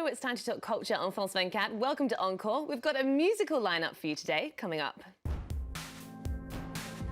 it's time to talk culture on France 24. Welcome to Encore. We've got a musical lineup for you today coming up.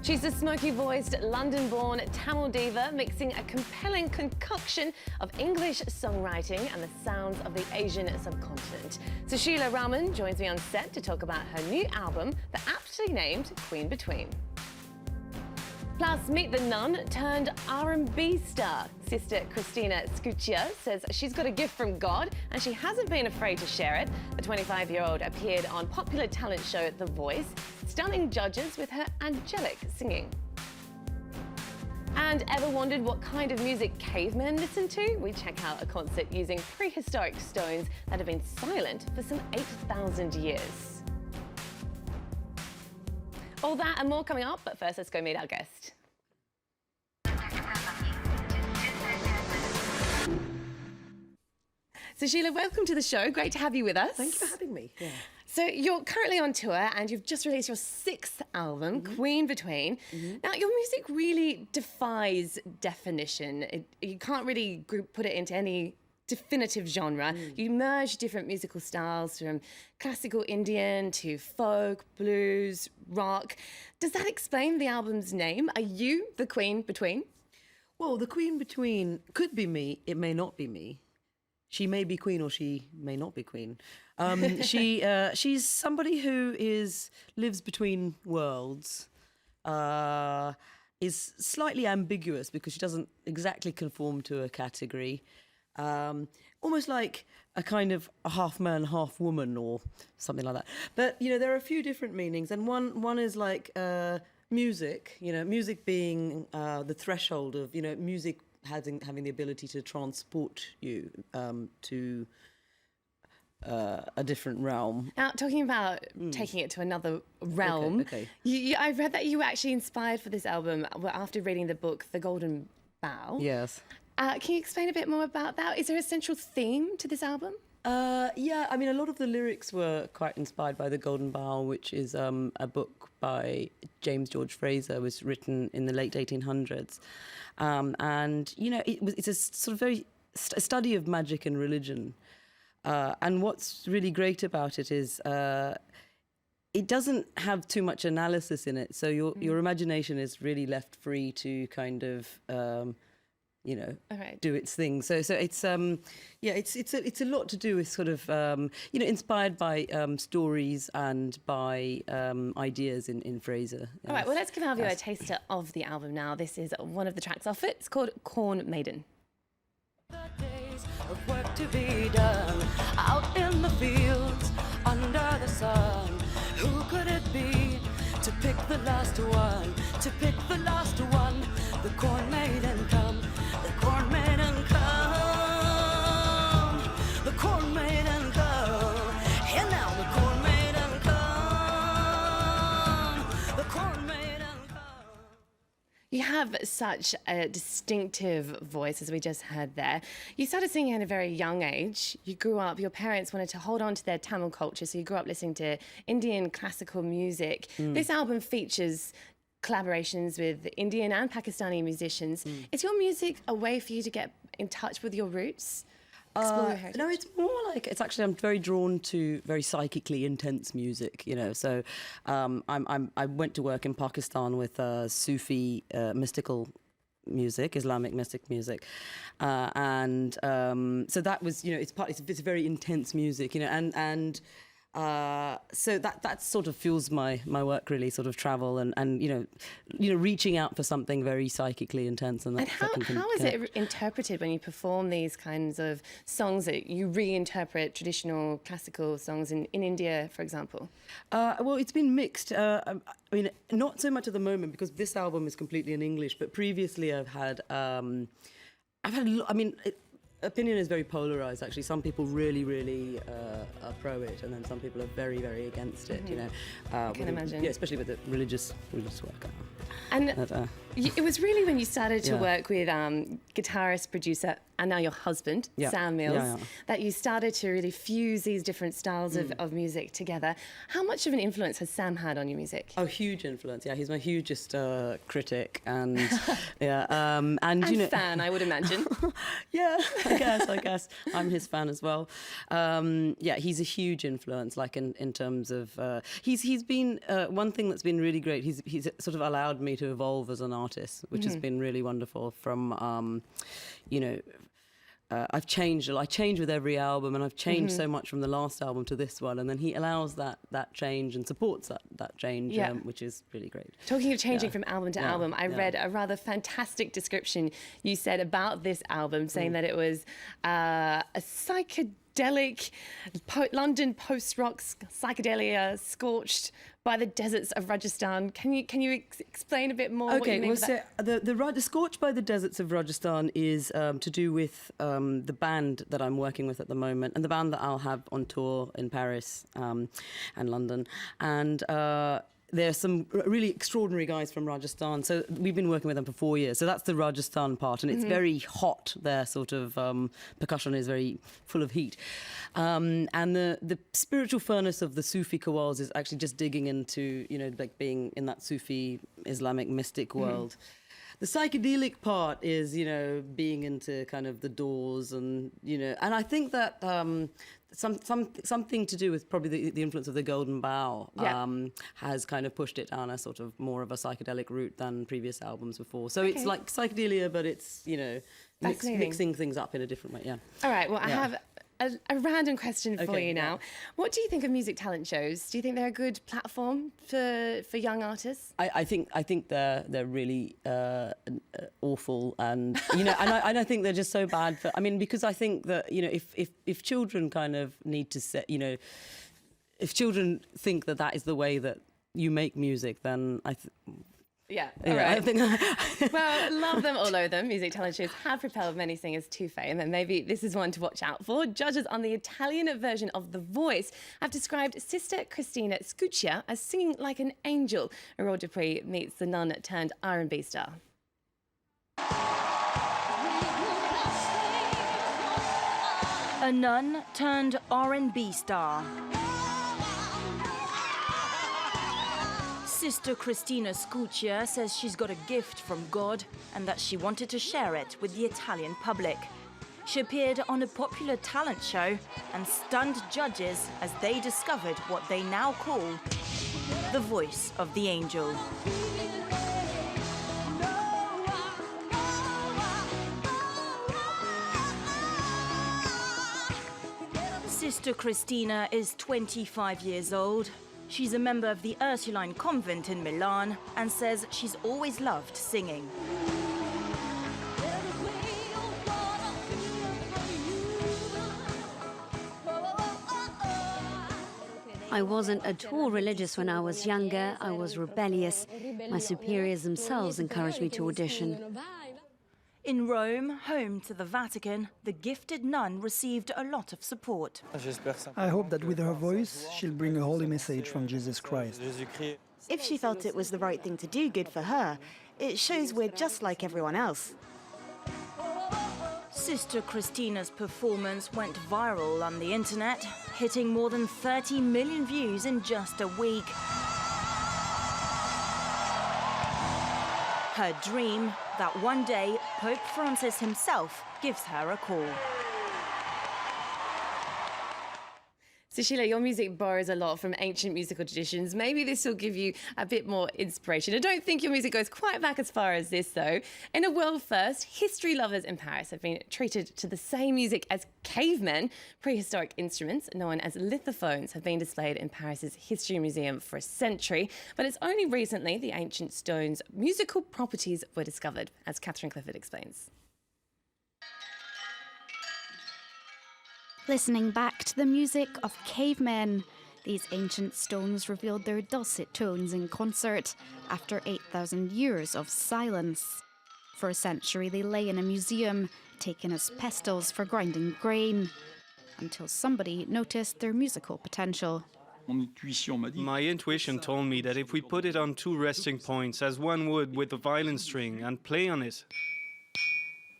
She's a smoky-voiced, London-born Tamil diva, mixing a compelling concoction of English songwriting and the sounds of the Asian subcontinent. SUSHEELA Raman joins me on set to talk about her new album, the aptly named Queen Between. Plus, meet the nun turned R&B star. Sister Christina Scuccia says she's got a gift from God and she hasn't been afraid to share it. The 25-year-old appeared on popular talent show The Voice, stunning judges with her angelic singing. And ever wondered what kind of music cavemen listen to? We check out a concert using prehistoric stones that have been silent for some 8,000 years. All that and more coming up, but first let's go meet our guest. SUSHEELA, welcome to the show. Great to have you with us. Thank you for having me. Yeah. So you're currently on tour and you've just released your 6th album, Queen Between. Now, your music really defies definition. You can't really put it into any definitive genre. You merge different musical styles from classical Indian to folk, blues, rock. Does that explain the album's name? Are you the Queen Between? Well, the Queen Between could be me. It may not be me. She may be queen or she may not be queen. She's somebody who lives between worlds, is slightly ambiguous because she doesn't exactly conform to a category. Almost like a kind of a half man, half woman or something like that. But, you know, there are a few different meanings. And one is like music, you know, music being the threshold of, you know, music having the ability to transport you to a different realm. Now, talking about taking it to another realm, okay. I read that you were actually inspired for this album after reading the book The Golden Bough. Yes. Can you explain a bit more about that? Is there a central theme to this album? Yeah, I mean, a lot of the lyrics were quite inspired by The Golden Bough, which is a book by James George Fraser. It was written in the late 1800s. And, you know, it's a sort of a study of magic and religion. And what's really great about it is it doesn't have too much analysis in it. So your imagination is really left free to kind of... you know, do its thing. So it's yeah, it's a lot to do with sort of you know, inspired by stories and by ideas in Fraser. Yes. All right, well, let's give our viewer a taster of the album now. This is one of the tracks off it. It's called Corn Maiden. The days of work to be done out in the fields under the sun. Who could it be to pick the last one? To pick the last one. The corn maiden come. The corn maiden come. The corn maiden come. Here now, the corn maiden come. The corn maiden come. You have such a distinctive voice, as we just heard there. You started singing at a very young age. You grew up, your parents wanted to hold on to their Tamil culture, so you grew up listening to Indian classical music. This album features collaborations with Indian and Pakistani musicians. Is your music a way for you to get in touch with your roots? Explore your heritage? No, it's more like, it's actually, I'm very drawn to very psychically intense music, you know. So I went to work in Pakistan with Sufi mystical music, Islamic mystic music. So that was, you know, it's very intense music, you know, and so that sort of fuels my work, really, sort of travel and you know reaching out for something very psychically intense. And how is it interpreted when you perform these kinds of songs that you reinterpret traditional classical songs in India, for example? Well, it's been mixed. I mean, not so much at the moment because this album is completely in English, but previously I mean, opinion is very polarized, actually. Some people really are pro it, and then some people are very against it, you know. I can imagine. Yeah, especially with the religious work. And it was really when you started to work with guitarist, producer, and now your husband, Sam Mills, that you started to really fuse these different styles of music together. How much of an influence has Sam had on your music? Oh, huge influence. Yeah, he's my hugest critic and and you know, fan, I would imagine. Yeah. I guess. I'm his fan as well. Yeah, he's a huge influence, like in terms of... he's been... one thing that's been really great, he's sort of allowed me to evolve as an artist, which has been really wonderful from, you know... I've changed. I change with every album, and I've changed so much from the last album to this one. And then he allows that change and supports that change, which is really great. Talking of changing from album to album, I read a rather fantastic description you said about this album, saying that it was a psychedelic London post-rock psychedelia scorched by the deserts of Rajasthan. Can you explain a bit more? Okay, what you mean well, so the Scorched by the Deserts of Rajasthan is to do with the band that I'm working with at the moment, and the band that I'll have on tour in Paris and London, and there's some really extraordinary guys from Rajasthan. So we've been working with them for 4 years. So that's the Rajasthan part, and it's very hot. Their sort of percussion is very full of heat. And the spiritual furnace of the Sufi Qawwals is actually just digging into, you know, like being in that Sufi Islamic mystic world. The psychedelic part is, you know, being into kind of the Doors and, you know, and I think that something to do with probably the influence of the Golden Bough has kind of pushed it down a sort of more of a psychedelic route than previous albums before. So it's like psychedelia, but it's, you know, mixing things up in a different way, All right, well, I have a random question for you now. What do you think of music talent shows? Do you think they're a good platform for young artists? I think they're really awful, and you know, and I think they're just so bad for. I mean, because I think that, you know, if children kind of need to set, you know, if children think that is the way that you make music, then all right. I think well, love them or loathe them, music talent shows have propelled many singers to fame, and maybe this is one to watch out for. Judges on the Italian version of The Voice have described Sister Cristina Scuccia as singing like an angel. Aurore Dupree meets the nun turned R&B star. A nun turned R&B star. Sister Cristina Scuccia says she's got a gift from God and that she wanted to share it with the Italian public. She appeared on a popular talent show and stunned judges as they discovered what they now call the voice of the angel. Sister Cristina is 25 years old. She's a member of the Ursuline convent in Milan and says she's always loved singing. I wasn't at all religious when I was younger. I was rebellious. My superiors themselves encouraged me to audition. In Rome, home to the Vatican, the gifted nun received a lot of support. I hope that with her voice, she'll bring a holy message from Jesus Christ. If she felt it was the right thing to do good for her, it shows we're just like everyone else. Sister Christina's performance went viral on the internet, hitting more than 30 million views in just a week. Her dream, that one day Pope Francis himself gives her a call. SUSHEELA, your music borrows a lot from ancient musical traditions. Maybe this will give you a bit more inspiration. I don't think your music goes quite back as far as this, though. In a world first, history lovers in Paris have been treated to the same music as cavemen. Prehistoric instruments, known as lithophones, have been displayed in Paris's History Museum for a century. But it's only recently the ancient stones' musical properties were discovered, as Catherine Clifford explains. Listening back to the music of cavemen, these ancient stones revealed their dulcet tones in concert after 8,000 years of silence. For a century, they lay in a museum, taken as pestles for grinding grain, until somebody noticed their musical potential. My intuition told me that if we put it on two resting points, as one would with the violin string, and play on it,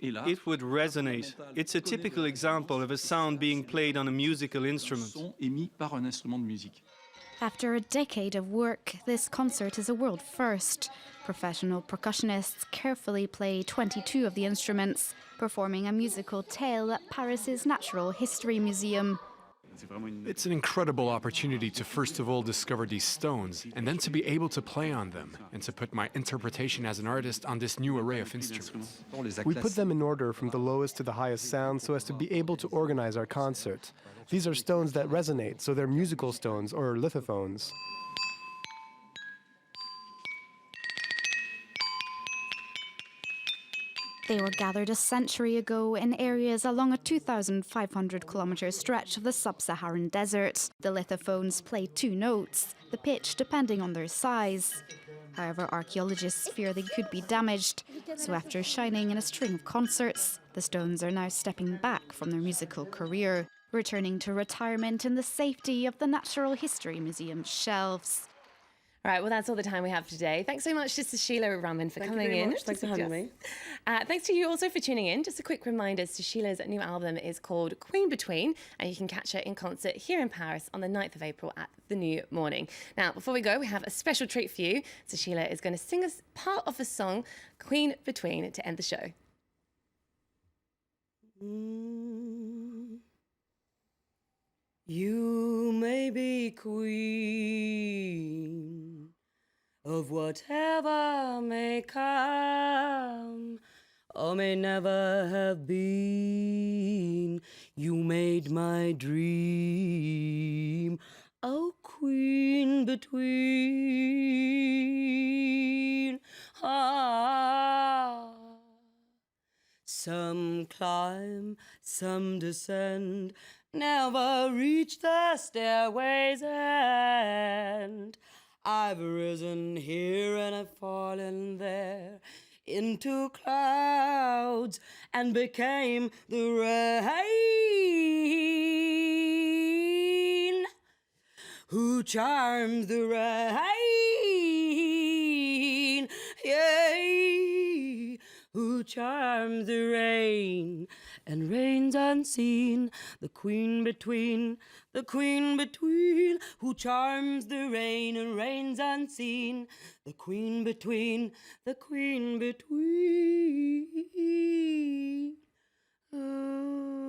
it would resonate. It's a typical example of a sound being played on a musical instrument. After a decade of work, this concert is a world first. Professional percussionists carefully play 22 of the instruments, performing a musical tale at Paris's Natural History Museum. It's an incredible opportunity to first of all discover these stones and then to be able to play on them and to put my interpretation as an artist on this new array of instruments. We put them in order from the lowest to the highest sound so as to be able to organize our concert. These are stones that resonate, so they're musical stones or lithophones. They were gathered a century ago in areas along a 2,500-kilometre stretch of the sub-Saharan desert. The lithophones play two notes, the pitch depending on their size. However, archaeologists fear they could be damaged, so after shining in a string of concerts, the stones are now stepping back from their musical career, returning to retirement in the safety of the Natural History Museum's shelves. Right, well, that's all the time we have today. Thanks so much to SUSHEELA Raman for coming in. Thanks for having me. Thanks to you also for tuning in. Just a quick reminder, SUSHEELA's new album is called Queen Between, and you can catch her in concert here in Paris on the 9th of April at the New Morning. Now, before we go, we have a special treat for you. SUSHEELA is going to sing us part of the song Queen Between to end the show. You may be queen of whatever may come or may never have been. You made my dream, oh queen between. Ah. Some climb, some descend, never reach the stairway's end. I've risen here and I've fallen there into clouds and became the rain. Who charms the rain? Yea, who charms the rain and reigns unseen, the queen between, the queen between, who charms the rain and reigns unseen, the queen between, the queen between. Ooh.